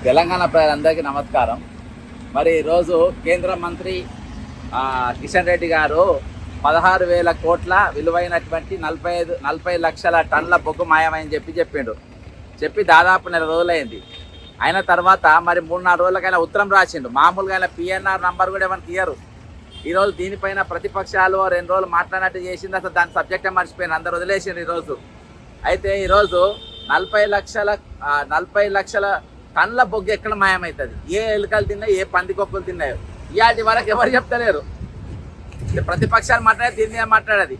తెలంగాణ ప్రజలందరికీ నమస్కారం. మరి ఈరోజు కేంద్ర మంత్రి కిషన్ రెడ్డి గారు 16,000 కోట్ల విలువైనటువంటి 40 లక్షల టన్నుల బొగ్గు మాయమని చెప్పి దాదాపు నెల రోజులైంది. అయిన తర్వాత మరి 3-4 రోజులకైనా ఉత్తరం రాసిండు. మామూలుగా ఆయన పిఎన్ఆర్ నంబర్ కూడా ఏమైనా తీయరు. ఈరోజు దీనిపైన ప్రతిపక్షాలు 2 రోజులు మాట్లాడినట్టు చేసింది. అసలు దాని సబ్జెక్టే మర్చిపోయింది, అందరు వదిలేసిండు ఈరోజు. అయితే ఈరోజు 40 లక్షల టన్నుల బొగ్గు ఎక్కడ మాయమవుతుంది? ఏ ఎలుకలు తిన్నాయి, ఏ పందికొక్కులు తిన్నాయో ఇవాటి వరకు ఎవరు చెప్తలేరు. ప్రతిపక్షాలు మాట్లాడేది దీని మాట్లాడేది.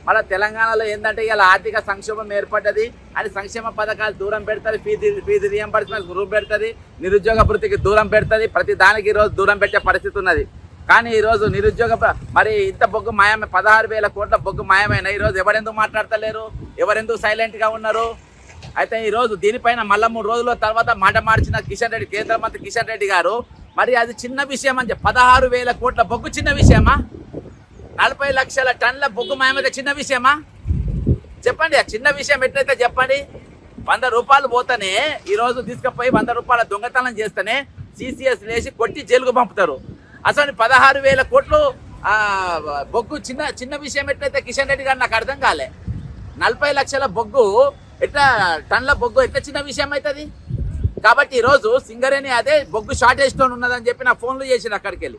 మళ్ళీ తెలంగాణలో ఏంటంటే ఇలా ఆర్థిక సంక్షోభం ఏర్పడ్డది అని సంక్షేమ పథకాలు దూరం పెడుతుంది, ఫీజు రియంబర్స్మెంట్ రూపు పెడుతుంది, నిరుద్యోగ వృత్తికి దూరం పెడుతుంది, ప్రతి దానికి ఈరోజు దూరం పెట్టే పరిస్థితి ఉన్నది. కానీ ఈరోజు మరి ఇంత బొగ్గు మాయమే 16,000 కోట్ల బొగ్గు మాయమైన ఈరోజు ఎవరెందుకు మాట్లాడతలేరు, ఎవరెందుకు సైలెంట్గా ఉన్నారు? అయితే ఈరోజు దీనిపైన మళ్ళీ 3 రోజుల తర్వాత మాట మార్చిన కేంద్ర మంత్రి కిషన్ రెడ్డి గారు మరి అది చిన్న విషయం అని 16,000 కోట్ల బొగ్గు చిన్న విషయమా? 40 లక్షల టన్నుల బొగ్గు మాయమైతే చిన్న విషయమా? చెప్పండి. ఆ చిన్న విషయం ఎట్లయితే చెప్పండి. 100 రూపాయలు పోతేనే ఈరోజు తీసుకుపోయి 100 రూపాయల దొంగతనం చేస్తేనే సిసిఎస్ వేసి కొట్టి జైలుకు పంపుతారు. అసలు 16,000 కోట్లు బొగ్గు చిన్న విషయం ఎట్లయితే కిషన్ రెడ్డి గారు నాకు అర్థం కాలే. 40 లక్షల బొగ్గు ఎట్లా టన్నుల బొగ్గు ఎట్లా చిన్న విషయం అవుతుంది? కాబట్టి ఈరోజు సింగరేణి అదే బొగ్గు షార్టేజ్తో ఉన్నదని చెప్పి నా ఫోన్లు చేసిన అక్కడికి వెళ్ళి.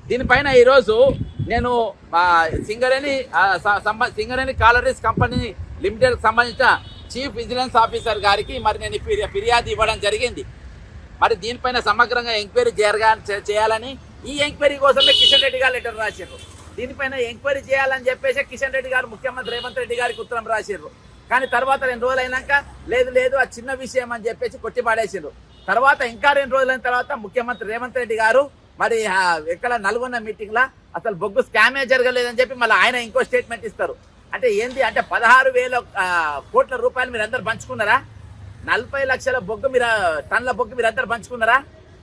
దీనిపైన ఈరోజు నేను సింగరేణి కాలరీస్ కంపెనీ లిమిటెడ్కి సంబంధించిన చీఫ్ విజిలెన్స్ ఆఫీసర్ గారికి మరి నేను ఫిర్యాదు ఇవ్వడం జరిగింది. మరి దీనిపైన సమగ్రంగా ఎంక్వైరీ చేయాలని ఈ ఎంక్వైరీ కోసమే కిషన్ రెడ్డి గారు లెటర్ రాశారు. దీనిపైన ఎంక్వైరీ చేయాలని చెప్పేసి కిషన్ రెడ్డి గారు ముఖ్యమంత్రి రేవంత్ రెడ్డి గారికి ఉత్తరం రాశారు. కానీ తర్వాత 2 రోజులు అయినాక లేదు ఆ చిన్న విషయం అని చెప్పేసి కొట్టిపాడేసారు. తర్వాత ఇంకా 2 రోజులైన తర్వాత ముఖ్యమంత్రి రేవంత్ రెడ్డి గారు మరి ఎక్కడ నల్గొండ మీటింగ్లో అసలు బొగ్గు స్కామే జరగలేదని చెప్పి మళ్ళీ ఆయన ఇంకో స్టేట్మెంట్ ఇస్తారు. అంటే ఏంది అంటే 16,000 కోట్ల రూపాయలు మీరు అందరు పంచుకున్నారా? 40 లక్షల బొగ్గు టన్నుల బొగ్గు మీరు అందరు పంచుకున్నారా?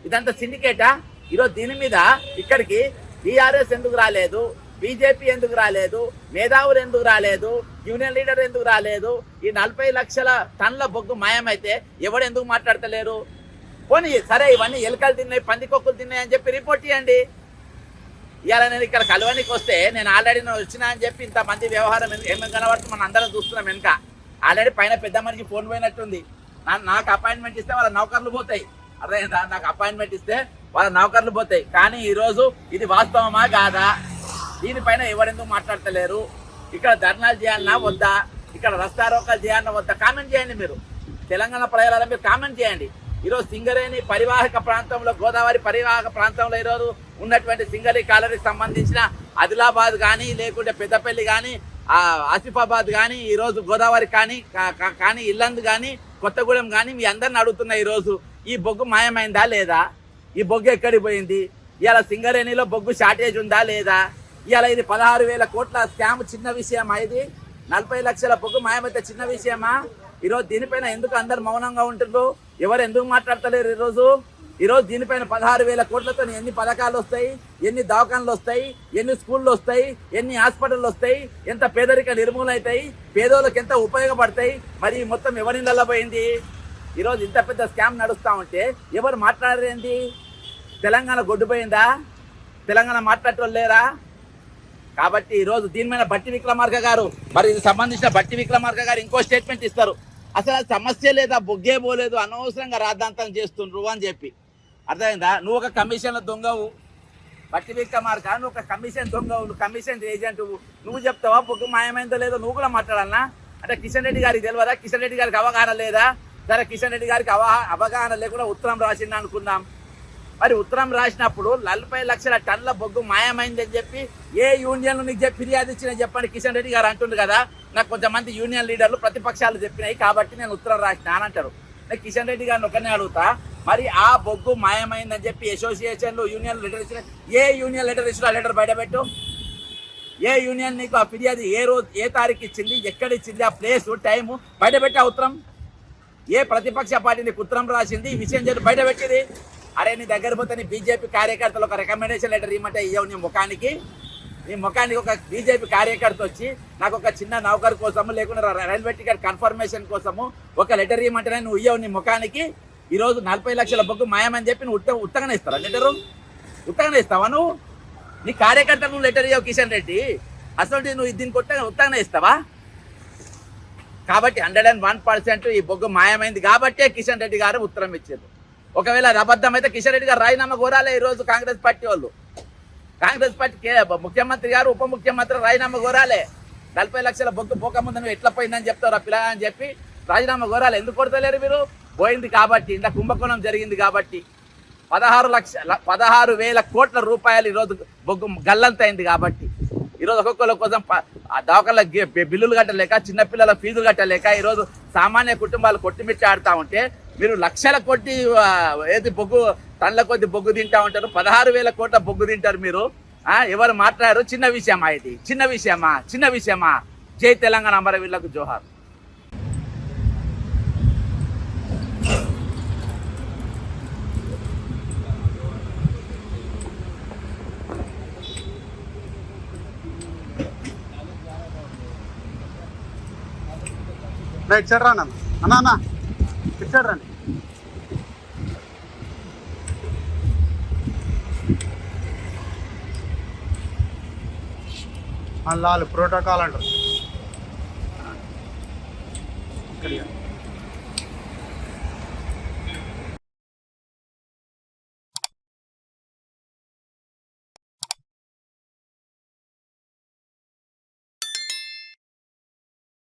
ఇదంతా సిండికేటా? ఈరోజు దీని మీద ఇక్కడికి టీఆర్ఎస్ ఎందుకు రాలేదు, బీజేపీ ఎందుకు రాలేదు, మేధావులు ఎందుకు రాలేదు, యూనియన్ లీడర్ ఎందుకు రాలేదు? ఈ 40 లక్షల టన్నుల బొగ్గు మాయమైతే ఎవడు ఎందుకు మాట్లాడతలేరు? పోనీ సరే ఇవన్నీ ఎలుకలు తిన్నాయి, పందికొక్కులు తిన్నాయి అని చెప్పి రిపోర్ట్ చేయండి. ఇవాళ నేను ఇక్కడ కలవనికి వస్తే నేను ఆల్రెడీ వచ్చినా అని చెప్పి ఇంతమంది వ్యవహారం ఏమేమి కనబడుతుంది మనం అందరం చూస్తున్నాం. వెనుక ఆల్రెడీ పైన పెద్ద మనిషి ఫోన్ పోయినట్టుంది. నాకు అపాయింట్మెంట్ ఇస్తే వాళ్ళ నౌకర్లు పోతాయి. అర్థమైందా? నాకు అపాయింట్మెంట్ ఇస్తే వాళ్ళ నౌకర్లు పోతాయి. కానీ ఈరోజు ఇది వాస్తవమా కాదా? దీనిపైన ఎవరెందుకు మాట్లాడతలేరు? ఇక్కడ ధర్నాలు చేయాలన్నా వద్దా, ఇక్కడ రస్తారోకాలు చేయాలన్నా వద్దా? కామెంట్ చేయండి. మీరు తెలంగాణ ప్రజల మీరు కామెంట్ చేయండి. ఈరోజు సింగరేణి పరివాహక ప్రాంతంలో, గోదావరి పరివాహక ప్రాంతంలో ఈరోజు ఉన్నటువంటి సింగరేణి కాలరీకి సంబంధించిన ఆదిలాబాద్ కానీ, లేకుంటే పెద్దపల్లి కానీ, ఆసిఫాబాద్ కానీ, ఈరోజు గోదావరి కానీ ఇల్లందు కానీ, కొత్తగూడెం కానీ మీ అందరిని అడుగుతున్నా ఈరోజు ఈ బొగ్గు మాయమైందా లేదా? ఈ బొగ్గు ఎక్కడికి పోయింది? ఇవాళ సింగరేణిలో బొగ్గు షార్టేజ్ ఉందా లేదా? ఇవాళ ఇది 16,000 కోట్ల స్కామ్ చిన్న విషయమా? ఇది 40 లక్షల బొగ్గు మాయమైతే చిన్న విషయమా? ఈరోజు దీనిపైన ఎందుకు అందరు మౌనంగా ఉంటున్నారు? ఎవరు ఎందుకు మాట్లాడతలేరు? ఈరోజు దీనిపైన 16,000 కోట్లతో ఎన్ని పథకాలు వస్తాయి, ఎన్ని దవాఖానలు వస్తాయి, ఎన్ని స్కూళ్ళు వస్తాయి, ఎన్ని హాస్పిటళ్ళు వస్తాయి, ఎంత పేదరిక నిర్మూలన అవుతాయి, పేదోళ్ళకి ఎంత ఉపయోగపడతాయి? మరి మొత్తం ఎవరిళ్ళల్లో పోయింది? ఈరోజు ఇంత పెద్ద స్కామ్ నడుస్తూ ఉంటే ఎవరు మాట్లాడరేంటి? తెలంగాణ గొడ్డుపోయిందా? తెలంగాణ మాట్లాడటం లేరా? కాబట్టి ఈరోజు దీని మీద బట్టి విక్రమార్క గారు మరి ఇది సంబంధించిన బట్టి విక్రమార్క గారు ఇంకో స్టేట్మెంట్ ఇస్తారు. అసలు సమస్య లేదా, బొగ్గే పోలేదు, అనవసరంగా రాద్ధాంతం చేస్తుండ్రు అని చెప్పి. అర్థమైందా? నువ్వు ఒక కమిషన్ల దొంగవు బట్టి విక్రమార్క, నువ్వు ఒక కమిషన్ దొంగవు, నువ్వు కమిషన్ ఏజెంట్. నువ్వు చెప్తావా బొగ్గు మాయమైందో లేదో? నువ్వు కూడా మాట్లాడాలన్నా? అంటే కిషన్ రెడ్డి గారికి తెలియదా? కిషన్ రెడ్డి గారికి అవగాహన లేదా? సరే, కిషన్ రెడ్డి గారికి అవగాహన లేకుండా ఉత్తరం రాసింది అనుకుందాం. మరి ఉత్తరం రాసినప్పుడు 40 లక్షల టన్నుల బొగ్గు మాయమైందని చెప్పి ఏ యూనియన్లు నీకు చెప్పి ఫిర్యాదు ఇచ్చిన చెప్పండి. కిషన్ రెడ్డి గారు అంటుండ్రు కదా, నాకు కొంతమంది యూనియన్ లీడర్లు ప్రతిపక్షాలు చెప్పినాయి కాబట్టి నేను ఉత్తరం రాసిన అని అంటారు. నేను కిషన్ రెడ్డి గారిని ఒకనే అడుగుతా, మరి ఆ బొగ్గు మాయమైందని చెప్పి అసోసియేషన్లు యూనియన్ లెటర్ ఇచ్చిన ఏ యూనియన్ లెటర్ ఇచ్చినా లెటర్ బయటపెట్టు. ఏ యూనియన్ నీకు ఆ ఫిర్యాదు ఏ రోజు ఏ తారీఖు ఇచ్చింది, ఎక్కడ ఇచ్చింది, ఆ ప్లేసు టైము బయటపెట్టి ఆ ఉత్తరం. ఏ ప్రతిపక్ష పార్టీ నీకు ఉత్తరం రాసింది, ఈ విషయం చెప్పి బయటపెట్టింది. అరే నీ దగ్గర పోతే నీ బీజేపీ కార్యకర్తలు ఒక రికమెండేషన్ లెటర్ ఇవ్వమంటే ఇవ్వవు. నీ ముఖానికి ఒక బీజేపీ కార్యకర్త వచ్చి నాకు ఒక చిన్న నౌకర్ కోసము, లేకుండా రైల్వే టికెట్ కన్ఫర్మేషన్ కోసము ఒక లెటర్ ఇవ్వమంటేనే నువ్వు ఇవ్వవు. నీ ముఖానికి ఈరోజు 40 లక్షల బొగ్గు మాయమని చెప్పి నువ్వు ఉత్తగానే ఇస్తారా లెటరు? ఉత్తగానే ఇస్తావా నువ్వు? నీ కార్యకర్తలు నువ్వు లెటర్ ఇవ్వవు కిషన్ రెడ్డి, అసలు నువ్వు దీనికి ఉత్తగానే ఇస్తావా? కాబట్టి 101% ఈ బొగ్గు మాయమైంది కాబట్టే కిషన్ రెడ్డి గారు ఉత్తరం ఇచ్చారు. ఒకవేళ అది అబద్ధం అయితే కిషన్ రెడ్డి గారు రాజీనామా కోరాలే. ఈరోజు కాంగ్రెస్ పార్టీ వాళ్ళు, కాంగ్రెస్ పార్టీ ముఖ్యమంత్రి గారు ఉప ముఖ్యమంత్రి రాజీనామా కోరాలే. 40 లక్షల బొగ్గు పోకముందు నువ్వు ఎట్లా పోయిందని చెప్తావు ఆ పిల్లగా అని చెప్పి రాజీనామా కోరాలి. ఎందుకు కొడతలేరు మీరు? పోయింది కాబట్టి, ఇంత కుంభకోణం జరిగింది కాబట్టి 16,000 కోట్ల రూపాయలు ఈరోజు బొగ్గు గల్లంతైంది కాబట్టి ఈరోజు ఒక్కొక్కరి కోసం దవాఖాన బిల్లులు కట్టలేక, చిన్నపిల్లల ఫీజులు కట్టలేక ఈరోజు సామాన్య కుటుంబాలు కొట్టిమిట్టి ఆడుతూ ఉంటే మీరు లక్షల కొద్ది ఏది బొగ్గు టన్నుల కొద్ది బొగ్గు తింటా ఉంటారు. 16,000 కోట్ల బొగ్గు తింటారు మీరు. ఎవరు మాట్లాడారు? చిన్న విషయమా ఇది? చిన్న విషయమా? జై తెలంగాణ, అమరవీరులకు జోహార్. రైట్ సైడ్ రా అన్న ఇటు సైడ్ రండి. వాళ్ళు ప్రోటోకాల్ అంటారు.